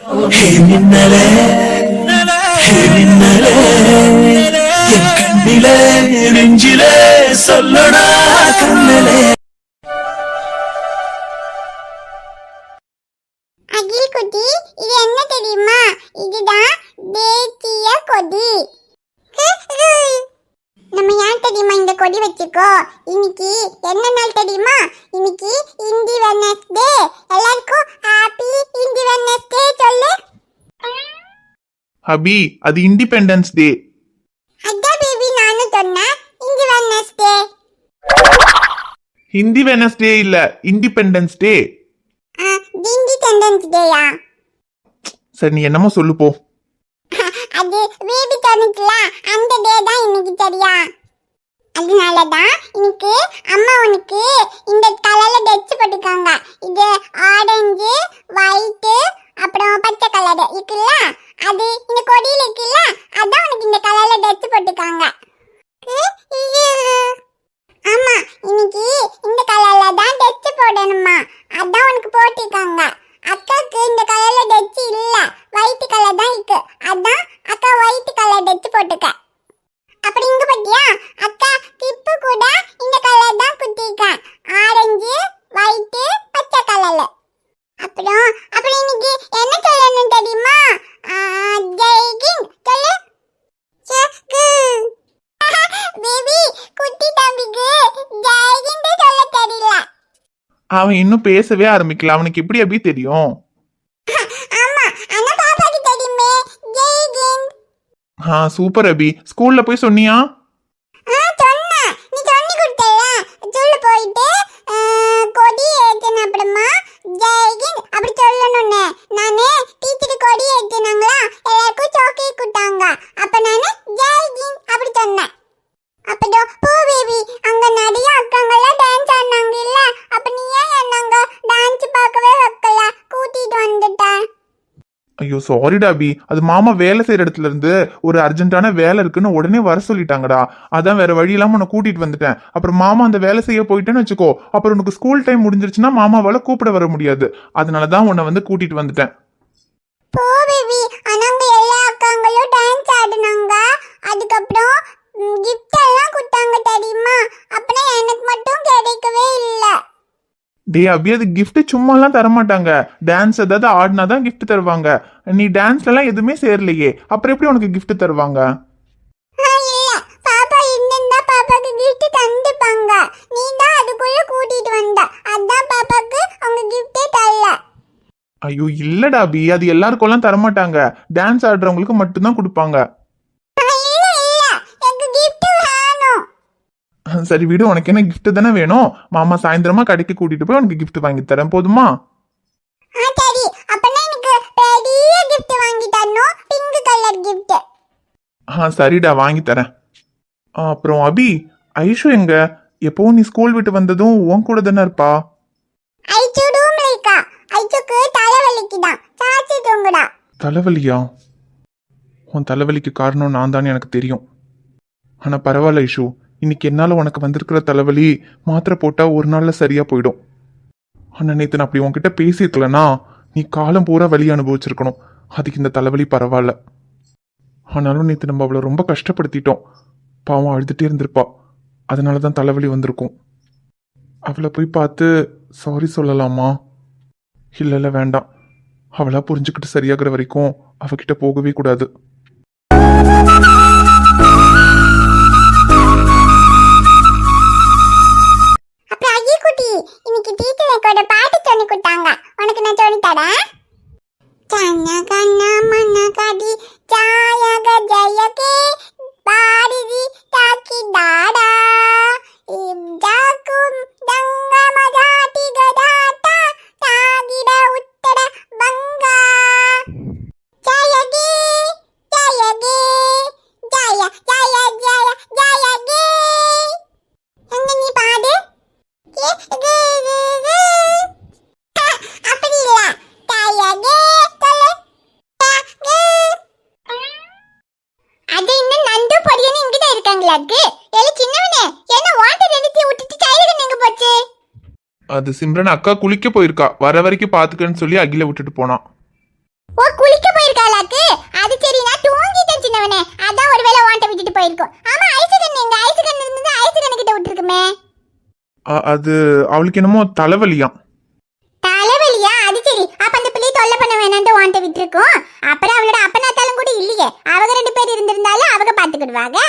மின்னலே மின்னலே என் கண்ணிலே நெஞ்சிலே சொல்லடா கண்ணலே. அகில் குட்டி, இது என்ன தெரியுமா? இதுதான் தேசிய கொடி. நம்ம ஏன் தெரியுமா இந்த கொடி வச்சுக்கோ? இன்னைக்கு என்ன நாள் தெரியுமா? இன்னைக்கு இண்டிபெண்டன்ஸ் டே. எல்லாருக்கும் ஹாப்பி இண்டிபெண்டன்ஸ் டே சொல்லு. அபி, அது இண்டிபெண்டன்ஸ் டே. அதான் பேபி நானும் சொன்னேன் இண்டிபெண்டன்ஸ் டே. ஹிந்தி வெனஸ்டே இல்ல, இண்டிபெண்டன்ஸ் டே. இண்டிபெண்டன்ஸ் டேயா? சரி, நீ என்னமோ சொல்லு போ. அது பேபி சொன்னுச்சுல, அந்த டே தான் இன்னைக்கு சரியா? அதனாலதான் இன்னைக்கு அம்மா உனக்கு இந்த கலர்ல டெச்சு போட்டுக்காங்க. இது ஆரஞ்சு, ஒயிட், அப்புறம் பச்சை கலர் இருக்குல்ல, அது இந்த கொடியில இருக்குல்ல, அதான் உனக்கு இந்த கலர்ல டெச்சு போட்டுக்காங்க. ஆமா, இன்னைக்கு இந்த கலர்ல தான் டெச்சு போடணுமா, அதான் உனக்கு போட்டிருக்காங்க. அக்காக்கு இந்த கலர்ல டெச்சு இல்ல, ஒயிட் கலர் தான் இருக்கு, அதான் அக்கா ஒயிட் கலர் டெச்சு போட்டுக்க. அப்படி இங்க பத்தியா, அக்கா கிப்பு கூட இந்த கலர் தான் குத்திருக்கேன், ஆரஞ்சு, ஒயிட், பச்சை கலர்ல. அப்புறம் இன்னைக்கு என்ன சொல்லணும் தெரியுமா? ஜெய்கின் சொல்லு. பேபி, குட்டி தம்பிக்கு ஜெய்கின் சொல்ல தெரியல. அவன் இன்னும் பேசவே ஆரம்பிக்கல, அவனுக்கு எப்படி அபி தெரியும்? ஆமா, ஆனா பாப்பாக்கு தெரியுமே ஜெய்கின். சூப்பர் அபி. ஸ்கூல்ல போய் சொன்னியா? சொன்னா நீ சொல்லி கொடுத்தல, சொல்ல போயிட்டு கொடி ஏத்தன அப்புறமா ஜெய்கின் அப்படி சொல்லணும்னு நானு டீச்சர் கொடி ஏத்தினாங்களா, எல்லாருக்கும் சாக்லேட் கொடுத்தாங்க, அப்ப நானு ஜெய்கின் அப்படி சொன்னேன். அப்பதான் போ பேபி, அங்க நிறைய அக்காங்கெல்லாம் டான்ஸ் ஆடினாங்க இல்ல, அப்ப நீ ஏன் என்னங்க டான்ஸ் பார்க்கவே வைக்கல, கூட்டிட்டு வந்துட்டேன். ஐயோ சாரிடா அபி, அது மாமா வேலை செய்யற இடத்துல இருந்து ஒரு அர்ஜென்ட்டான வேலை இருக்குன்னு உடனே வர சொல்லிட்டாங்கடா. அதான் வேற வழி இல்லாம உன்னை கூட்டிட்டு வந்துட்டேன். அப்புறம் மாமா அந்த வேலை செய்ய போயிட்டேன்னு வச்சுக்கோ, அப்புறம் உனக்கு ஸ்கூல் டைம் முடிஞ்சிருச்சுன்னா மாமாவால கூப்பிட வர முடியாது. அதனாலதான் உன்னை வந்து கூட்டிட்டு வந்துட்டேன். போ பேபி, அங்க எல்லா அக்காங்களும் டான்ஸ் ஆடினாங்க, அதுக்கப்புறம் gift எல்லாம் கொடுத்தாங்க தெரியுமா, அப்புறம் எனக்கு மட்டும் கிடைக்கவே இல்ல. டே அபி, அது கிஃப்ட் சும்மாலாம் தரமாட்டாங்க. டான்ஸ் ஏதாவது ஆடினாதான் கிஃப்ட் தருவாங்க. நீ டான்ஸ்ல எல்லாம் எதுவுமே சேரலையே, அப்புறம் எப்படி உனக்கு கிஃப்ட் தருவாங்க? இல்ல, பாப்பா இருந்தா பாப்பாக்கு gift தந்துப்பாங்க, நீ தான் அதுக்குள்ள கூட்டிட்டு வந்த, அதான் பாப்பாக்கு அவங்க gift தரல. ஐயோ இல்லடா அபி, அது எல்லாருக்கும் தரமாட்டாங்க. டான்ஸ் ஆடுறவங்களுக்கு மட்டும்தான் கொடுப்பாங்க. சரி விடு, உனக்கு என்ன கிஃப்ட் தானே வேணும்? மாமா சாயந்தரமா கடைக்கு கூட்டிட்டு போய் உனக்கு கிஃப்ட் வாங்கி தரேன், போதுமா? சரி, அப்பனா எனக்கு பெரிய gift வாங்கி தரணும், பிங்க் கலர் gift. சரிடா, வாங்கி தரேன். அப்புறம் அபி, ஐஷு எங்க? எப்போ நீ ஸ்கூல் விட்டு வந்ததும் உன் கூட தானே இருப்பா? ஐஷு ரூம்ல இருக்கா, ஐஷுக்கு தலைவலிக்குதான், சாச்சி தூங்குடா. தலைவலியா? உன் தலைவலிக்கு காரணம் நான் தானே எனக்கு தெரியும். ஆனா பரவாயில்ல ஐஷு, இன்னைக்கு என்னால உனக்கு வந்திருக்கிற தலைவலி மாத்திரை போட்டா ஒரு நாள்ல சரியா போயிடும். ஆனா நேத்து நான் அப்படி உன்கிட்ட பேசியிருக்கலனா நீ காலம் பூரா வலி அனுபவிச்சிருக்கணும். அதுக்கு இந்த தலைவலி பரவாயில்ல. ஆனாலும் நேத்து நம்ம அவளை ரொம்ப கஷ்டப்படுத்திட்டோம். பாவம் அழுதுட்டே இருந்திருப்பா, அதனாலதான் தலைவலி வந்திருக்கும். அவளை போய் பார்த்து சாரி சொல்லலாமா? இல்ல வேண்டாம், அவளா புரிஞ்சுக்கிட்டு சரியாகிற வரைக்கும் அவகிட்ட போகவே கூடாது. இன்னைக்கு டீச்சர் கூட பாட்டு சொல்லி கொடுத்தாங்க, உனக்கு நான் சொல்லி தரேன். சன்ன கண்ண மன்ன கடி ஜாயக ஜயகே பாரிதி தாக்கி தாடா இப்ஜாக்கும் தங்க மஜாட்டி கடாட்டா தாகிட உத்தட பங்கா ஜயகே ஜயகே ஜய ஜய ஜய ஜயகே. எங்க நீ பாடு. அப்படி இல்ல, தாயகே சொல்லு. அது இன்னும் நண்டு பொடியன்னு இங்கதான் இருக்காங்களாக்கு. எல்லாம் சின்னவனே, என்ன வாட்டர் எடுத்து விட்டுட்டு டைலர் எங்க போச்சு? அது சிம்ரன் அக்கா குளிக்க போயிருக்கா, வர வரைக்கும் பாத்துக்கன்னு சொல்லி அகில விட்டுட்டு போனான். ஓ குளிக்க போயிருக்காளாக்கு. அது சரி, நான் தூங்கிட்டேன் சின்னவனே. அதான் ஒருவேளை வாண்ட விட்டுட்டு போயிருக்கோம். ஆமா ஐசுகன் எங்க? ஐசுகன் இருந்தது ஐசுகன் கிட்ட விட்டுருக்குமே. அது அவளுக்கு என்னமோ தலைவலியாம். தலைவலியா? அது சரி, அப்ப அந்த பிள்ளை தொல்லை பண்ண வேணான்ட்டு வாண்ட விட்டுருக்கோம். அப்புறம் அவளோட அப்பனாத்தாலும் கூட இல்லையே. அவங்க 2 பேர் இருந்திருந்தாலும் அவங்க பாத்துக்கிடுவாங்க.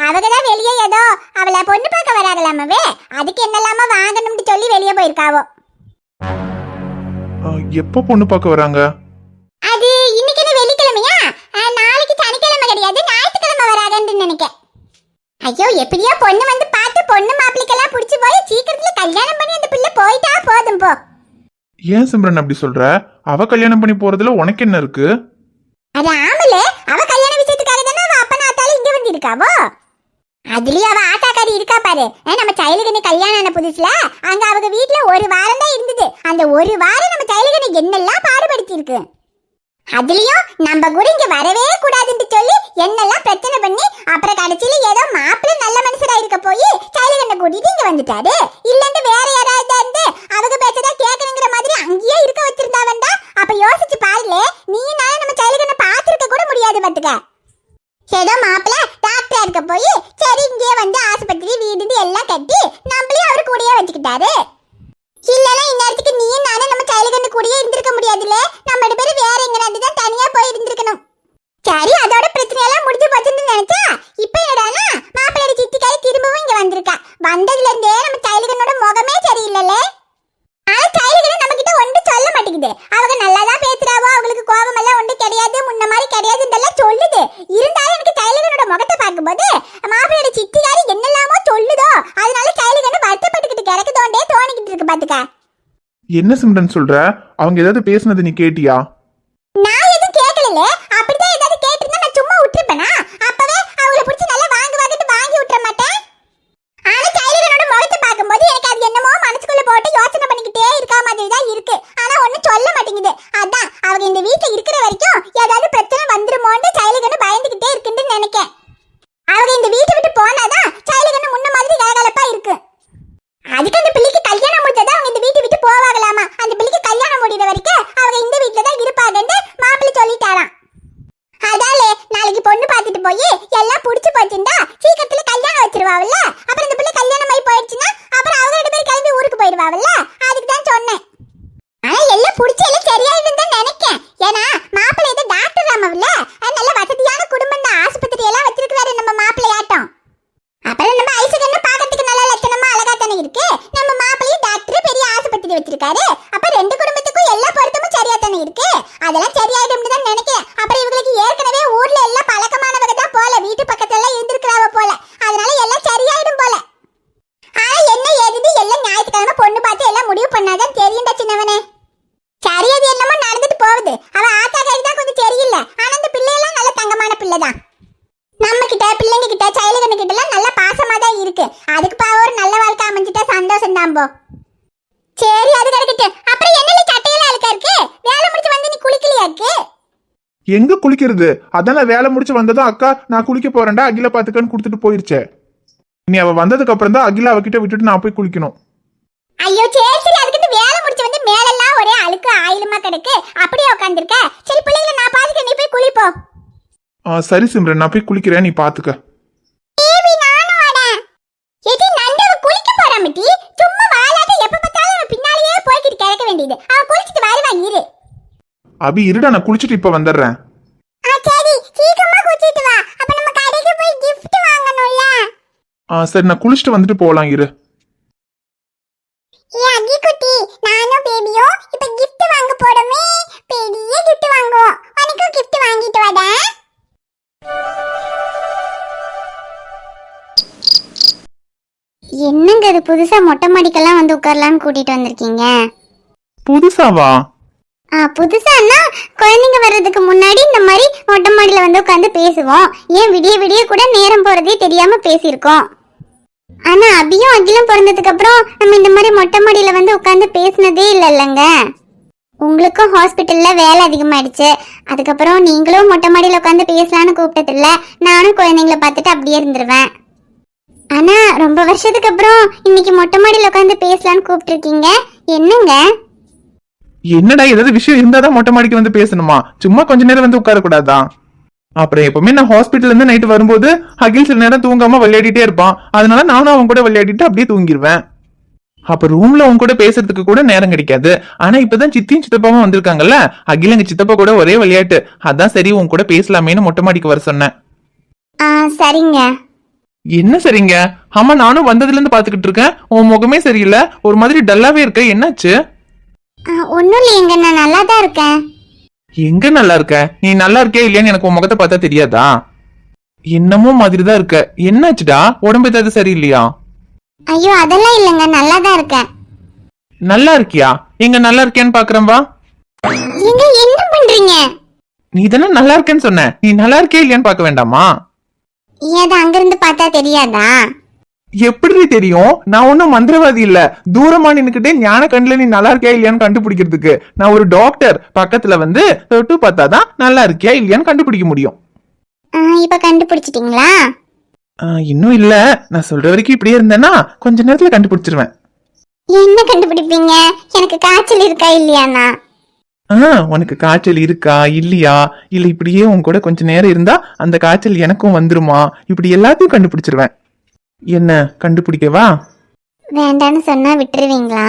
அவங்க தான் வெளியே ஏதோ அவளை பொண்ணு பார்க்க வராங்களாமவே. அதுக்கு என்னெல்லாம வாங்கணும்னு சொல்லி வெளியே போயிருக்காவோ. எப்போ பொண்ணு பார்க்க வராங்க? அது இன்னைக்கு என்ன வெள்ளிக்கிழமையா? நாளைக்கு சனிக்கிழமை கிடையாது, ஞாயிற்றுக்கிழமை வராங்கன்னு நினைக்கிறேன். ஐயோ, எப்படியோ பொண்ணு வந்து பார்த்து பொண்ணு மாப்பிள்ளைக்கெல்லாம் பிடிச்சி போய் சீக்கிரத்துல கல்யாணம் பண்ணி அந்த பிள்ளை போயிட்டா போதும் போ. ஏன் சிம்ரன் அப்படி சொல்ற? அவ கல்யாணம் பண்ணி போறதுல உனக்கு என்ன இருக்கு? அது ஆமலே, அவ கல்யாண விஷயத்துக்காக தானே அவ அப்பனா ஆத்தாலும் இங்க வந்து இருக்காவோ. அதுலயும் அவ ஆத்தாக்காரி இருக்கா பாரு. நம்ம சைலுகனு கல்யாணம் ஆன புதுசுல அங்க அவங்க வீட்டுல ஒரு வாரம் தான் இருந்தது. அந்த ஒரு வாரம் நம்ம சைலுகனை என்னெல்லாம் பாடுபடுத்தி இருக்கு. அதுலயும் நம்ம கூட இங்க வரவே கூடாதுன்னு சொல்லி என்னெல்லாம் பிரச்சனை பண்ணி அப்புறம் கடைசியில ஏதோ மாப்பிள்ளை நல்ல மனுஷரா இருக்க போய் சைலுகனை கூட்டிட்டு இங்க வந்துட்டாரு. இல்லன்னு வேற யாராவது இருந்து அவங்க பேச்சதா கேட்கணுங்கிற மாதிரி அங்கேயே இருக்க வச்சிருந்தாவண்டா. அப்ப யோசிச்சு பாருல, நீ நான் நம்ம சைலுகனை பாத்துருக்க கூட முடியாது பாத்துக்க. ஏதோ மாப்பிள்ள டாக்டரா இருக்க போய் சரி இங்கே வந்து ஆஸ்பத்திரி வீடு எல்லாம் கட்டி நம்மளையும் அவரு கூடயே வச்சுக்கிட்டாரு. இல்லனா இந்நேரத்துக்கு நீயும் நானும் நம்ம சைலுகன்னு கூடயே இருந்திருக்க முடியாதுல்ல. நம்ம 2 பேரும் வேற எங்கனாவது தான் தனியா போய் இருந்திருக்கணும். சரி, அதோட பிரச்சனை எல்லாம் முடிஞ்சு போச்சுன்னு நினைச்சா இப்ப என்னடானா மாப்பிள்ளை சித்திக்காரி திரும்பவும் இங்க வந்திருக்கா. வந்ததுல இருந்தே நம்ம சைலுகனோட முகமே சரியில்லைல்ல. ஆனா சைலுகன் நம்ம கிட்ட ஒன்றும் சொல்ல மாட்டேங்குது. அவங்க நல்லாதான் பேசுறாவோ, அவங்களுக்கு கோபம் எல்லாம் ஒன்றும் கிடையாது, முன்ன மாதிரி கிடையாதுன்றெல்லாம் சொல்லுது. இருந்தாலும் எனக்கு சைலுகனோட முகத்தை பார்க்கும்போது மாப்பிள்ளையோட சித்திக்காரி என்னெல்லாமோ சொல்லுதோ, அதனால சைலுகன் வருத்தப்பட்டுக்கிட்டு கிடக்குதோண்டே தோணிக்கிட்டு இருக்கு பாத்துக்க. என்ன சிம்ரன் சொல்ற? அவங்க ஏதாவது பேசுனது நீ கேட்டியா? நான் எதுவும் கேட்கல. அப்படிதான் ஏதாவது கேட்டிருந்தா நான் சும்மா விட்டுருப்பேனா? அப்பவே அவங்கள பிடிச்சி நல்லா வாங்கிட்டு வாங்கி விட்டுற மாட்டேன். ஆனா சைலுகனோட முகத்தை பார்க்கும்போது எனக்கு அது என்னமோ மனசுக்குள்ள போட்டு யோசனை பண்ணிக்கிட்டே இருக்கா மாதிரி தான் இருக்கு. ஆனா ஒன்னும் சொல்ல மாட்டேங்குது. அதான் அவங்க இந்த வீட்டுல இருக்கிற வரைக்கும் ஏதாவது பிரச்சனை வந்துருமோன்னு சைலுகன் பயந்துகிட்டே இருக்குன்னு நினைக்கேன். அவங்க இந்த வீட்டை விட்டு போனாதான் சைலுகன் முன்ன மாதிரி கலகலப்பா இருக்கு. அதுக்கு அந்த பிள்ளைக்கு கல்யாணம் முடிஞ்சதான் அவங்க இந்த வீட்டை விட்டு போவாங்களாமா. அந்த பிள்ளைக்கு கல்யாணம் முடிகிற வரைக்கும் அவங்க இந்த வீட்டுல தான் இருப்பாங்கன்னு மாப்பிள்ளை சொல்லிட்டாராம். அதால நாளைக்கு பொண்ணு பார்த்துட்டு போய் எல்லாம் புடிச்சு போச்சுண்டா சீக்கிரத்துல கல்யாணம் வச்சிருவாங்கல்ல. அப்புறம் இந்த பிள்ளை கல்யாணம் ஆகி போயிடுச்சுன்னா அப்புறம் அவங்க 2 பேரும் கிளம்பி ஊருக்கு போயிடுவாங்கல்ல. அதுக்கு தான் சொன்னேன். ஆனா எல்லாம் புடிச்சு எல்லாம் சரியாயிடும் தான் நினைக்கேன். ஏன்னா மாப்பிள்ளை ஏதோ டாக்டர் ஆமாவில்ல, நல்ல வசதியான குடும்பம் தான். ஆஸ்பத்திரி எல்லாம் வச்சிருக்காரு நம்ம மாப்பிள்ளையாட்டம். அப்புறம் நம்ம ஐசுகன்னு பார்க்கறதுக்கு நல்ல லட்சணமா அழகா தானே இருக்கு. நம்ம மாப்பிள்ளையும் டாக்டர் பெரிய ஆஸ்பத்திரி வச்சிருக்காரு. அப்ப 2 குடும்பத்துக்கும் எல்லா பொருத்தமும் சரியா தானே இருக்கு. அதெல்லாம் சரியாயிடும்னு தான் நினைக்கிறேன். அப்புறம் இவங்களுக்கு ஏற்கனவே ஊர்ல எல்லாம் பழக்கமானவங்க தான் போல, வீட்டு பக்கத்துல எல்லாம் இருந்திருக்கிறாவ போல. அதனால எல்லாம் சரியாயிடும் போல. ஆனா என்ன ஏதுது எல்லாம் ஞாயிற்றுக்கிழமை பொண்ணு பார்த்து எல்லாம் முடிவு பண்ணாதான் தெரியும்டா சின்னவனே. சரி, அது என்னமோ நடந்துட்டு போகுது. அவ ஆத்தாக்காரி தான் கொஞ்சம் சரியில்லை. ஆனா இந்த பிள்ளையெல்லாம் நல்ல தங்கமான பிள்ளைதான். நம்ம கிட்ட பிள்ளைங்க கிட்ட சைலுகன் கிட்ட எல்லாம் நல்ல பாசமா தான் இருக்கு. அதுக்கு பாவ ஒரு நல்ல வாழ்க்கை அமைஞ்சிட்டா சந்தோஷம் தான் போ. சரி, அது கிடக்கட்டு. அப்புறம் என்னல சட்டையெல்லாம் அழுக்கா இருக்கு? வேலை முடிச்சு வந்து நீ குளிக்கலையாக்கு? எங்க குளிக்கிறது? அதான் நான் வேலை முடிச்சு வந்ததும் அக்கா நான் குளிக்க போறேன்டா அகில பாத்துக்கன்னு கொடுத்துட்டு போயிருச்சே. இனி அவ வந்ததுக்கு அப்புறம் தான் அகில அவகிட்ட விட்டுட்டு நான் போய் குளிக்கணும். ஐயோ சரி சரி, அதுக்கு வேலை முடிச்சு வந்து மேலெல்லாம் ஒரே அழுக்கு ஆயிலுமா கிடக்கு. அப்படியே உட்காந்துருக்க. சரி பிள்ளைகளை நான் பாத்துக்க, நீ போய் குளிப்போ. சரி சிம்ரன், நான் போய் குளிக்கிறேன், நீ பாத்துக்க. ஏபி நானும் வரேன். எடி நண்டவ குளிக்க போறாமட்டி. சும்மா வாலாட்ட எப்ப பார்த்தாலும் அவ பின்னாலேயே போய்க்கிட்டு கிடக்க வேண்டியது. அவ குளிச்சிட்டு வருவா இரு. அபி இருடா, நான் குளிச்சிட்டு இப்ப வந்துடுறேன். சரி, சீக்கிரமா குளிச்சிட்டு வா. அப்ப நம்ம கடைக்கு போய் gift வாங்கணும்ல. சரி, நான் குளிச்சிட்டு வந்துட்டு போலாம் இரு. ஏ அகி குட்டி, நானும் பேபியும் இப்ப gift வாங்க போறோமே. பெரிய gift வாங்குவோம். உனக்கு gift வாங்கிட்டு வாடா. என்னங்க இது புதுசா மொட்டை மாடிக்கெல்லாம் வந்து உட்காரலான்னு கூட்டிட்டு வந்திருக்கீங்க? புதுசாவா? புதுசான்னா குழந்தைங்க வர்றதுக்கு முன்னாடி இந்த மாதிரி மொட்டை மாடியில வந்து உட்காந்து பேசுவோம். ஏன் விடிய விடிய கூட நேரம் போறதே தெரியாம பேசியிருக்கோம். ஆனா அபியும் அகிலும் பிறந்ததுக்கு அப்புறம் நம்ம இந்த மாதிரி மொட்டை மாடியில வந்து உட்காந்து பேசினதே இல்லைல்லங்க. உங்களுக்கும் ஹாஸ்பிட்டல்ல வேலை அதிகமாயிடுச்சு. அதுக்கப்புறம் நீங்களும் மொட்டை மாடியில உட்காந்து பேசலான்னு கூப்பிட்டதில்ல. நானும் குழந்தைங்களை பார்த்துட்டு அப்படியே இருந்துருவேன். ஆனா ரொம்ப வருஷத்துக்கு அப்புறம் இன்னைக்கு மொட்டை மாடியில உட்காந்து பேசலான்னு கூப்பிட்டுருக்கீங்க, என்னங்க? என்னடா ஏதாவது விஷயம் இருந்தாதான் மொட்டை மாடிக்கு வந்து பேசணுமா? சும்மா கொஞ்ச நேரம் வந்து உட்கார கூடாதா? அப்புறம் எப்பவுமே நான் ஹாஸ்பிட்டல்ல இருந்து நைட்டு வரும்போது அகில் சில நேரம் தூங்காம விளையாடிட்டே இருப்பான். அதனால நானும் அவன் கூட விளையாடிட்டு அப்படியே தூங்கிடுவேன். அப்ப ரூம்ல அவன் கூட பேசுறதுக்கு கூட நேரம் கிடைக்காது. ஆனா இப்பதான் சித்தியும் சித்தப்பாவும் வந்திருக்காங்கல்ல, அகில் எங்க சித்தப்பா கூட ஒரே விளையாட்டு. அதான் சரி உன் கூட பேசலாமேன்னு மொட்டை மாடிக்கு வர சொன்னேன். சரிங்க. என்ன சரிங்க? ஆமா, நானும் வந்ததுல இருந்து பாத்துக்கிட்டு இருக்கேன். உன் முகமே சரியில்லை, ஒரு மாதிரி டல்லாவே இருக்க. என்னாச்சு? ஒன்னும் இல்லையங்க, நான் நல்லா தான் இருக்கேன். எங்க நல்லா இருக்க? நீ நல்லா இருக்கியா இல்லையான்னு எனக்கு உன் முகத்தை பார்த்தா தெரியாதா? என்னமோ மாதிரிதான் இருக்க. என்னாச்சுடா? உடம்பு ஏதாவது சரியில்லையா? ஐயோ அதெல்லாம் இல்லைங்க, நல்லா தான் இருக்கேன். நல்லா இருக்கியா? எங்க நல்லா இருக்கியான்னு பாக்குறேன் வா. நீங்க என்ன பண்றீங்க? நீ தானே நல்லா இருக்கேன்னு சொன்ன, நீ நல்லா இருக்கியா இல்லையான்னு பார்க்க வேண்டாமா? ஏது அங்கிருந்து பார்த்தா தெரியாதா? எப்படி தெரியும்? நான் ஒன்னும் மந்திரவாதி இல்ல. தூரமா நின்னுக்கிட்டே ஞான கண்ணுல நீ நல்லா இருக்கியா இல்லையான்னு கண்டுபிடிக்கிறதுக்கு நான் ஒரு டாக்டர். பக்கத்துல வந்து தொட்டு பார்த்தாதான் நல்லா இருக்கியா இல்லையான்னு கண்டுபிடிக்க முடியும். இப்ப கண்டுபிடிச்சிட்டீங்களா? இன்னும் இல்ல. நான் சொல்ற வரைக்கும் இப்படியே இருந்தேன்னா கொஞ்ச நேரத்துல கண்டுபிடிச்சிருவேன். என்ன கண்டுபிடிப்பீங்க? எனக்கு காய்ச்சல் இருக்கா இல்லையானா? உனக்கு காய்ச்சல் இருக்கா இல்லையா, இல்ல இப்படியே உன் கூட கொஞ்ச நேரம் இருந்தா அந்த காய்ச்சல் எனக்கும் வந்துருமா, இப்படி எல்லாத்தையும் கண்டுபிடிச்சிருவேன். என்ன கண்டுபிடிக்கவா? வேண்டான்னு சொன்னா விட்டுருவீங்களா?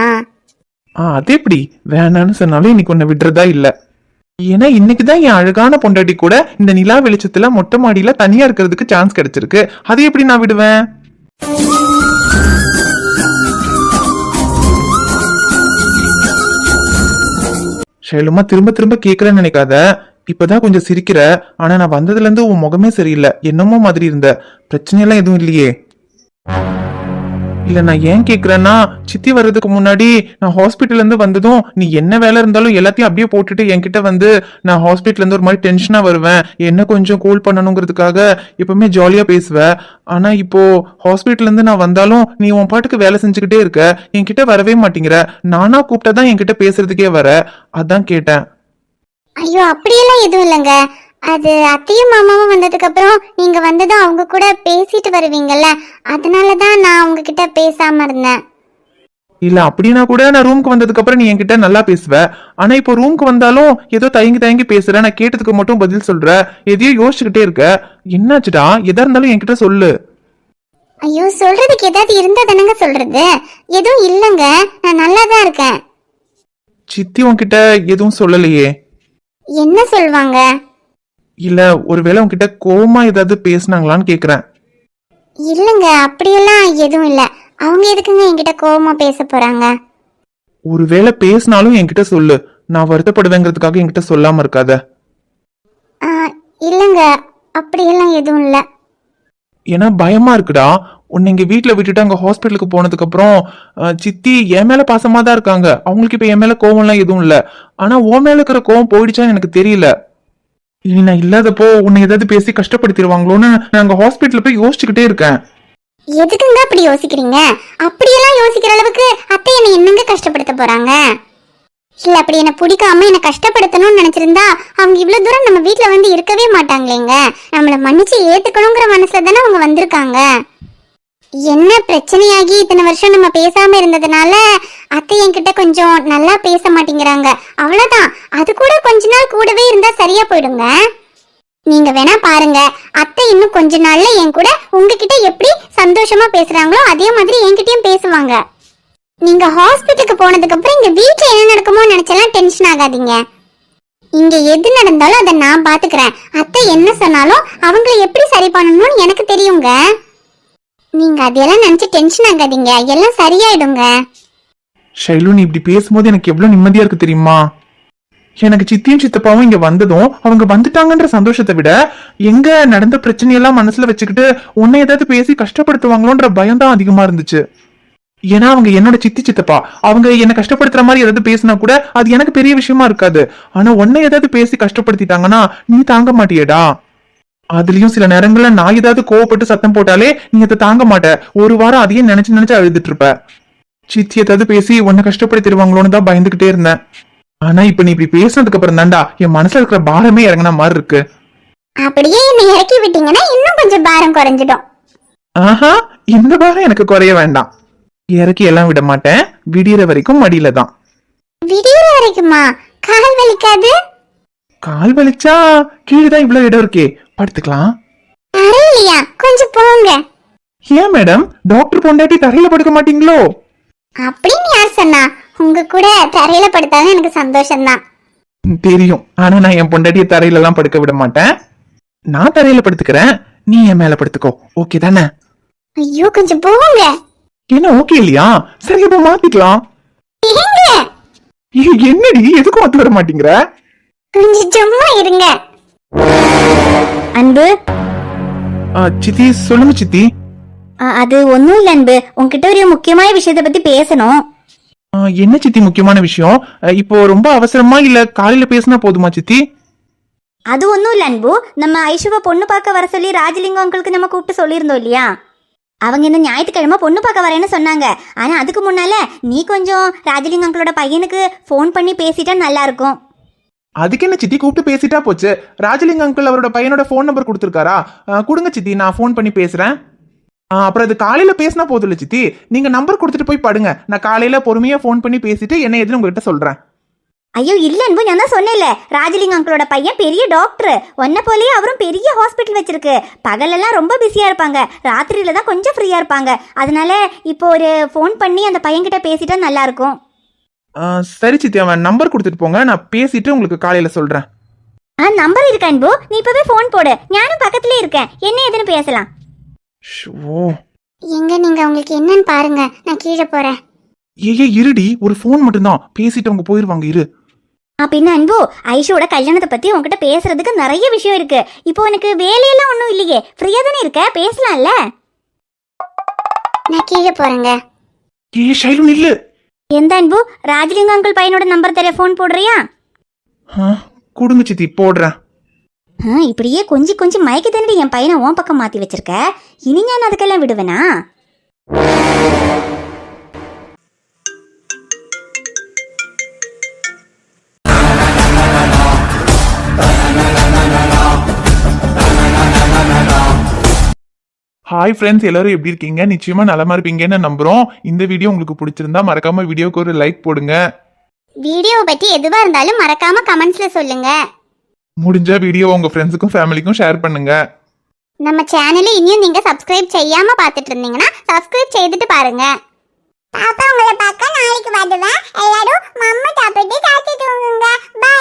அது எப்படி? வேணான்னு சொன்னாலும் இன்னைக்கு உன்னை விடுறதா இல்ல. ஏன்னா இன்னைக்குதான் என் அழகான பொண்டாட்டி கூட இந்த நிலா வெளிச்சத்துல மொட்டை மாடியில தனியா இருக்கிறதுக்கு சான்ஸ் கிடைச்சிருக்கு. அதை எப்படி நான் விடுவேன்? ஷைலுமா, திரும்ப திரும்ப கேட்கறேன்னு நினைக்காத. இப்பதான் கொஞ்சம் சிரிக்கிற. ஆனா நான் வந்ததுல இருந்து உன் முகமே சரியில்லை, என்னமோ மாதிரி இருந்த. பிரச்சனையெல்லாம் எதுவும் இல்லையே? இல்ல, நான் ஏன் கேக்குறேன்னா, சித்தி வர்றதுக்கு முன்னாடி நான் ஹாஸ்பிட்டல்ல இருந்து வந்ததும் நீ என்ன வேலை இருந்தாலும் எல்லாத்தையும் அப்படியே போட்டுட்டு என்கிட்ட வந்து, நான் ஹாஸ்பிட்டல்ல இருந்து ஒரு மாதிரி டென்ஷனா வருவேன், என்ன கொஞ்சம் கூல் பண்ணணுங்கிறதுக்காக எப்பவுமே ஜாலியா பேசுவ. ஆனா இப்போ ஹாஸ்பிட்டல்ல இருந்து நான் வந்தாலும் நீ உன் பாட்டுக்கு வேலை செஞ்சுக்கிட்டே இருக்க, என்கிட்ட வரவே மாட்டேங்கிற. நானா கூப்பிட்டாதான் என்கிட்ட பேசுறதுக்கே வர. அதான் கேட்டேன். ஐயோ அப்படியெல்லாம் எதுவும் இல்லைங்க. அது அத்தையும் மாமாவும் வந்ததுக்கு அப்புறம் நீங்க வந்ததும் அவங்க கூட பேசிட்டு வருவீங்கல்ல, அதனாலதான் நான் உங்ககிட்ட பேசாம இருந்தேன். இல்ல அப்படின்னா கூட நான் ரூமுக்கு வந்ததுக்கு அப்புறம் நீ என்கிட்ட நல்லா பேசுவ. ஆனா இப்போ ரூமுக்கு வந்தாலும் ஏதோ தயங்கி தயங்கி பேசுற. நான் கேட்டதுக்கு மட்டும் பதில் சொல்ற. எதையோ யோசிச்சுக்கிட்டே இருக்க. என்னாச்சுடா? எதா இருந்தாலும் என்கிட்ட சொல்லு. ஐயோ சொல்றதுக்கு ஏதாவது இருந்தா தானங்க சொல்றது. எதுவும் இல்லைங்க, நான் நல்லா தான் இருக்கேன். சித்தி உன்கிட்ட எதுவும் சொல்லலையே? என்ன சொல்வாங்க? இல்ல ஒருவேளை உன்கிட்ட கோவமா ஏதாவது பேசினாங்களான்னு கேக்குறேன். இல்லைங்க அப்படியெல்லாம் எதுவும் இல்ல. அவங்க எதுக்குங்க என்கிட்ட கோவமா பேச போறாங்க? ஒருவேளை பேசினாலும் என்கிட்ட சொல்லு. நான் வருத்தப்படுவேங்கிறதுக்காக என்கிட்ட சொல்லாம இருக்காத. இல்லைங்க அப்படியெல்லாம் எதுவும் இல்ல. ஏன்னா பயமா இருக்குடா. உன்னை இங்க வீட்டுல விட்டுட்டு அங்க ஹாஸ்பிட்டலுக்கு போனதுக்கு அப்புறம் சித்தி என் மேல பாசமா தான் இருக்காங்க. அவங்களுக்கு இப்ப என் மேல கோவம் எல்லாம் எதுவும் இல்ல. ஆனா உன் மேல இருக்கிற கோவம் போயிடுச்சான்னு எனக்கு தெரியல. இனி நான் இல்லாதப்போ உன்னை ஏதாவது பேசி கஷ்டப்படுத்திடுவாங்களோன்னு நான் அங்க ஹாஸ்பிட்டல்ல போய் யோசிச்சுக்கிட்டே இருக்கேன். எதுக்குங்க அப்படி யோசிக்கிறீங்க? அப்படியெல்லாம் யோசிக்கிற அளவுக்கு அத்தை என்ன என்னங்க கஷ்டப்படுத்த போறாங்க? இல்ல அப்படி என்ன பிடிக்காம என்ன கஷ்டப்படுத்தணும்னு நினைச்சிருந்தா அவங்க இவ்வளவு தூரம் நம்ம வீட்டுல வந்து இருக்கவே மாட்டாங்களேங்க. நம்மள மன்னிச்சு ஏத்துக்கணுங்கிற மனசுல தானே அவங்க வந்திருக்காங்க. என்ன பிரச்சனையாகி இத்தனை வருஷம் நம்ம பேசாம இருந்ததுனால அத்தை என்கிட்ட கொஞ்சம் நல்லா பேச மாட்டேங்கிறாங்க, அவ்வளவுதான். அது கூட கொஞ்ச நாள் கூடவே இருந்தா சரியா போயிடுங்க. நீங்க வேணா பாருங்க, அத்தை இன்னும் கொஞ்ச நாள்ல என் கூட உங்ககிட்ட எப்படி சந்தோஷமா பேசுறாங்களோ அதே மாதிரி என்கிட்டயும் பேசுவாங்க. நீங்க ஹாஸ்பிட்டலுக்கு போனதுக்கு அப்புறம் இங்க வீட்டுல என்ன நடக்குமோ நினைச்செல்லாம் டென்ஷன் ஆகாதீங்க. இங்க எது நடந்தாலும் அதை நான் பாத்துக்கிறேன். அத்தை என்ன சொன்னாலும் அவங்கள எப்படி சரி பண்ணணும்னு எனக்கு தெரியுங்க. நீங்க அதெல்லாம் நினைச்சு டென்ஷன் ஆகாதீங்க, எல்லாம் சரியாயிடுங்க. ஷைலு, நீ இப்படி பேசும்போது எனக்கு எவ்வளவு நிம்மதியா இருக்கு தெரியுமா? எனக்கு சித்தியும் சித்தப்பாவும் இங்க வந்ததும் அவங்க வந்துட்டாங்கன்ற சந்தோஷத்தை விட எங்க நடந்த பிரச்சனையெல்லாம் மனசுல வச்சுக்கிட்டு உன்னை ஏதாவது பேசி கஷ்டப்படுத்துவாங்களோன்ற பயம் தான் அதிகமா இருந்துச்சு. ஏன்னா அவங்க என்னோட சித்தி சித்தப்பா. அவங்க என்ன கஷ்டப்படுத்துற மாதிரி ஏதாவது பேசினா கூட அது எனக்கு பெரிய விஷயமா இருக்காது. ஆனா உன்னை ஏதாவது பேசி கஷ்டப்படுத்திட்டாங்கன்னா நீ தாங்க மாட்டியேடா. அதுலயும் சில நேரங்கள்ல நான் ஏதாவது கோவப்பட்டு சத்தம் போட்டாலே நீ அதை தாங்க மாட்ட. ஒரு வாரம் அதையே நினைச்சு நினைச்சு அழுதுட்டு இருப்ப. சித்தி ஏதாவது பேசி உன்னை கஷ்டப்படுத்திடுவாங்களோன்னு தான் பயந்துகிட்டே இருந்தேன். ஆனா இப்ப நீ இப்படி பேசினதுக்கு அப்புறம் தான்டா என் மனசுல இருக்கிற பாரமே இறங்கின மாதிரி இருக்கு. அப்படியே என்ன இறக்கி விட்டீங்கன்னா இன்னும் கொஞ்சம் பாரம் குறைஞ்சிடும். ஆஹா, இந்த பாரம் எனக்கு குறைய வேண்டாம். இறக்கி எல்லாம் விட மாட்டேன். விடியற வரைக்கும் மடியில தான். விடிய வரைக்குமா? கால் வலிக்காது? கால் வலிச்சா கீழே தான் இவ்வளவு இடம் இருக்கே, படுத்துக்கலாம். அறையிலையா? கொஞ்சம் போங்க. ஏன் மேடம், டாக்டர் பொண்டாட்டி தரையில படுக்க மாட்டீங்களோ? அப்படின்னு யார் சொன்னா? உங்க கூட தரையில படுத்தாலும் எனக்கு சந்தோஷம்தான். தெரியும், ஆனா நான் என் பொண்டாட்டிய தரையில எல்லாம் படுக்க விட மாட்டேன். நான் தரையில படுத்துக்கிறேன், நீ என் மேல படுத்துக்கோ. ஓகே தானே? ஐயோ கொஞ்சம் போங்க. என்ன ஓகே இல்லையா? சரி அப்ப மாத்திக்கலாம். ஏங்க என்னடி எதுக்கும் ஒத்து வர மாட்டேங்கிற? கொஞ்சம் சும்மா இருங்க. அன்பு, சித்தி சொல்லுங்க சித்தி. அது ஒன்றும் இல்லை அன்பு, உன்கிட்ட ஒரு முக்கியமான விஷயத்தை பத்தி பேசணும். என்ன சித்தி முக்கியமான விஷயம்? இப்போ ரொம்ப அவசரமா இல்ல காலையில பேசினா போதுமா சித்தி? அது ஒன்றும் இல்லை அன்பு, நம்ம ஐஷுவை பொண்ணு பார்க்க வர சொல்லி ராஜலிங்கம் அங்கிளுக்கு நம்ம கூப்பிட்டு சொல்லியிருந்தோம் இல்லையா? அவங்க இந்த ஞாயிற்றுக்கிழமை பொண்ணு பார்க்க வரேன்னு சொன்னாங்க. ஆனால் அதுக்கு முன்னால நீ கொஞ்சம் ராஜலிங்கம் அங்கிளோட பையனுக்கு ஃபோன் பண்ணி பேசிட்டா நல்லா இருக்கும். அதுக்கு என்ன சித்தி, கூப்பிட்டு பேசிட்டா போச்சு. ராஜலிங்க அங்கிள் அவரோட பையனோட ஃபோன் நம்பர் கொடுத்துருக்காரா? கொடுங்க சித்தி, நான் ஃபோன் பண்ணி பேசுறேன். அப்புறம் அது காலையில பேசினா போதும் இல்ல சித்தி, நீங்க நம்பர் கொடுத்துட்டு போய் படுங்க. நான் காலையில பொறுமையா ஃபோன் பண்ணி பேசிட்டு என்ன எதுன்னு உங்ககிட்ட சொல்றேன். ஐயோ இல்லை அன்பு, நான் தான் சொன்னேன்ல, ராஜலிங்கம் அங்கிளோட பையன் பெரிய டாக்டர். ஒன்ன போலயே அவரும் பெரிய ஹாஸ்பிட்டல் வச்சிருக்கு. பகலெல்லாம் ரொம்ப பிஸியா இருப்பாங்க, ராத்திரியில தான் கொஞ்சம் ஃப்ரீயா இருப்பாங்க. அதனால இப்போ ஒரு ஃபோன் பண்ணி அந்த பையன்கிட்ட பேசிட்டா நல்லா இருக்கும். சரி சித்தி, அவன் நம்பர் கொடுத்துட்டு போங்க, நான் பேசிட்டு உங்களுக்கு காலையில சொல்றேன். நம்பர் இருக்கா அன்பு? நீ இப்பவே ஃபோன் போடு, நானும் பக்கத்துலயே இருக்கேன், என்ன ஏதுன்னு பேசலாம். எங்க நீங்க உங்களுக்கு என்னன்னு பாருங்க, நான் கீழே போறேன். இருடி, ஒரு ஃபோன் மட்டும்தான், பேசிட்டு அவங்க போயிருவாங்க. இரு. பின்ன அன்பு, ஐஷோட கல்யாணத்தை பத்தி உங்ககிட்ட பேசுறதுக்கு நிறைய விஷயம் இருக்கு. இப்போ உனக்கு வேலையெல்லாம் ஒன்றும் இல்லையே, ஃப்ரீயா தானே இருக்க, பேசலாம்ல? நான் கீழே போறேங்க. ஷைலு நில்லு. எந்த அன்பு? ராஜலிங்கம் அங்கிள் பையனோட நம்பர் தர ஃபோன் போடுறியா? கொடுங்க சித்தி, போடுறேன். இப்படியே கொஞ்சம் கொஞ்சம் மயக்க தானடி என் பையனை உன் பக்கம் மாத்தி வச்சிருக்க. இனி நான் அதுக்கெல்லாம் விடுவேனா? ஹாய் ஃப்ரெண்ட்ஸ், எல்லாரும் எப்படி இருக்கீங்க? நிச்சயமா நலமா இருப்பீங்கன்னு நம்புறோம். இந்த வீடியோ உங்களுக்கு பிடிச்சிருந்தா மறக்காம வீடியோக்கு ஒரு லைக் போடுங்க. வீடியோ பத்தி எதுவா இருந்தாலும் மறக்காம கமெண்ட்ஸ்ல சொல்லுங்க. முடிஞ்ச வீடியோ உங்க ஃப்ரெண்ட்ஸுக்கும் ஃபேமிலிக்கும் ஷேர் பண்ணுங்க. நம்ம சேனலை இன்னும் நீங்க சப்ஸ்கிரைப் செய்யாம பார்த்துட்டு இருந்தீங்கன்னா சப்ஸ்கிரைப் செய்துட்டு பாருங்க. பாப்பா உங்களை பார்க்க நாளைக்கு வருவேன். எல்லாரும் மம்மு சாப்பிட்டு காத்துட்டு தூங்குங்க. பை.